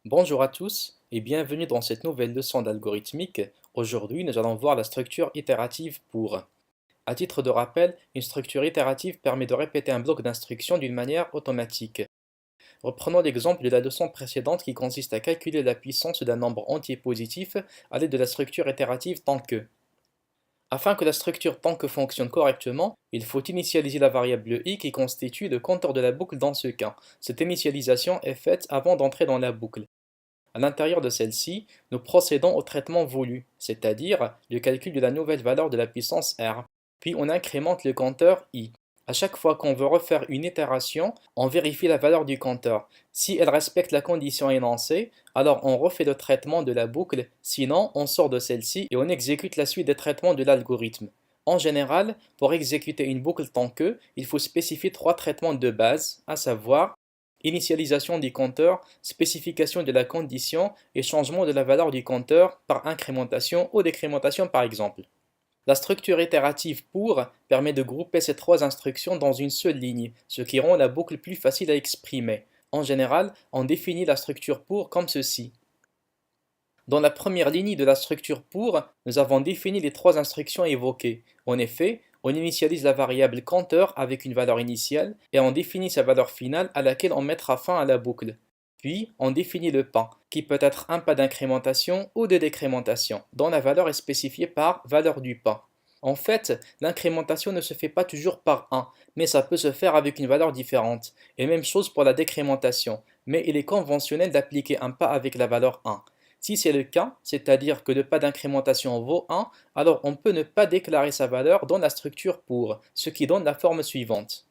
Bonjour à tous et bienvenue dans cette nouvelle leçon d'algorithmique. Aujourd'hui, nous allons voir la structure itérative pour. À titre de rappel, une structure itérative permet de répéter un bloc d'instructions d'une manière automatique. Reprenons l'exemple de la leçon précédente qui consiste à calculer la puissance d'un nombre entier positif à l'aide de la structure itérative tant que. Afin que la structure tant que fonctionne correctement, il faut initialiser la variable i qui constitue le compteur de la boucle dans ce cas. Cette initialisation est faite avant d'entrer dans la boucle. À l'intérieur de celle-ci, nous procédons au traitement voulu, c'est-à-dire le calcul de la nouvelle valeur de la puissance R. Puis on incrémente le compteur i. À chaque fois qu'on veut refaire une itération, on vérifie la valeur du compteur. Si elle respecte la condition énoncée, alors on refait le traitement de la boucle, sinon on sort de celle-ci et on exécute la suite des traitements de l'algorithme. En général, pour exécuter une boucle tant que, il faut spécifier trois traitements de base, à savoir initialisation du compteur, spécification de la condition et changement de la valeur du compteur par incrémentation ou décrémentation par exemple. La structure itérative pour permet de grouper ces trois instructions dans une seule ligne, ce qui rend la boucle plus facile à exprimer. En général, on définit la structure pour comme ceci. Dans la première ligne de la structure pour, nous avons défini les trois instructions évoquées. En effet, on initialise la variable compteur avec une valeur initiale et on définit sa valeur finale à laquelle on mettra fin à la boucle. Puis, on définit le pas, qui peut être un pas d'incrémentation ou de décrémentation, dont la valeur est spécifiée par valeur du pas. En fait, l'incrémentation ne se fait pas toujours par 1, mais ça peut se faire avec une valeur différente. Et même chose pour la décrémentation, mais il est conventionnel d'appliquer un pas avec la valeur 1. Si c'est le cas, c'est-à-dire que le pas d'incrémentation vaut 1, alors on peut ne pas déclarer sa valeur dans la structure pour, ce qui donne la forme suivante.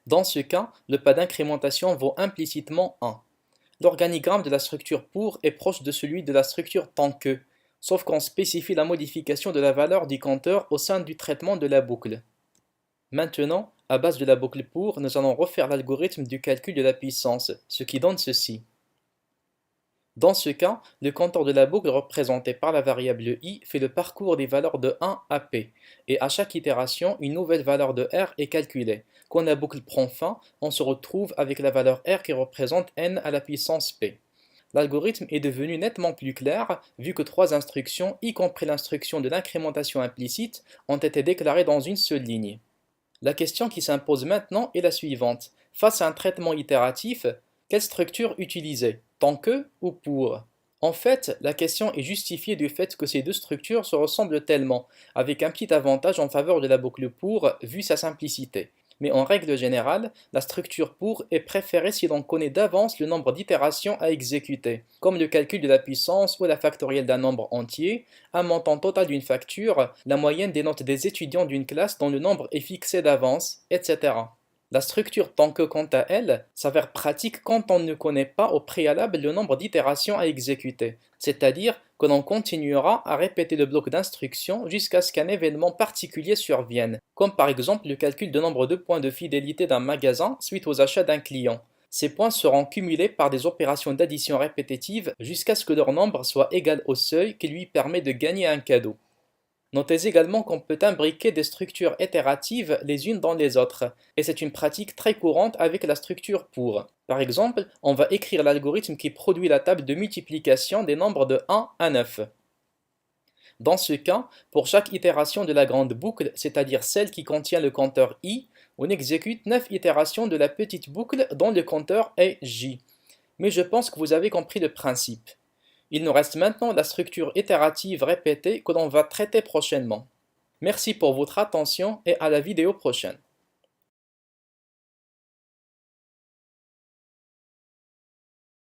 Dans ce cas, le pas d'incrémentation vaut implicitement 1. L'organigramme de la structure pour est proche de celui de la structure tant que, sauf qu'on spécifie la modification de la valeur du compteur au sein du traitement de la boucle. Maintenant, à base de la boucle pour, nous allons refaire l'algorithme du calcul de la puissance, ce qui donne ceci. Dans ce cas, le compteur de la boucle représenté par la variable i fait le parcours des valeurs de 1 à p, et à chaque itération, une nouvelle valeur de r est calculée. Quand la boucle prend fin, on se retrouve avec la valeur r qui représente n à la puissance p. L'algorithme est devenu nettement plus clair vu que trois instructions, y compris l'instruction de l'incrémentation implicite, ont été déclarées dans une seule ligne. La question qui s'impose maintenant est la suivante. Face à un traitement itératif, quelle structure utiliser? Tant que ou pour? En fait, la question est justifiée du fait que ces deux structures se ressemblent tellement, avec un petit avantage en faveur de la boucle pour vu sa simplicité. Mais en règle générale, la structure pour est préférée si l'on connaît d'avance le nombre d'itérations à exécuter, comme le calcul de la puissance ou la factorielle d'un nombre entier, un montant total d'une facture, la moyenne des notes des étudiants d'une classe dont le nombre est fixé d'avance, etc. La structure tant que quant à elle s'avère pratique quand on ne connaît pas au préalable le nombre d'itérations à exécuter, c'est-à-dire que l'on continuera à répéter le bloc d'instructions jusqu'à ce qu'un événement particulier survienne, comme par exemple le calcul du nombre de points de fidélité d'un magasin suite aux achats d'un client. Ces points seront cumulés par des opérations d'addition répétitives jusqu'à ce que leur nombre soit égal au seuil qui lui permet de gagner un cadeau. Notez également qu'on peut imbriquer des structures itératives les unes dans les autres, et c'est une pratique très courante avec la structure pour. Par exemple, on va écrire l'algorithme qui produit la table de multiplication des nombres de 1 à 9. Dans ce cas, pour chaque itération de la grande boucle, c'est-à-dire celle qui contient le compteur i, on exécute 9 itérations de la petite boucle dont le compteur est j. Mais je pense que vous avez compris le principe. Il nous reste maintenant la structure itérative répétée que l'on va traiter prochainement. Merci pour votre attention et à la vidéo prochaine.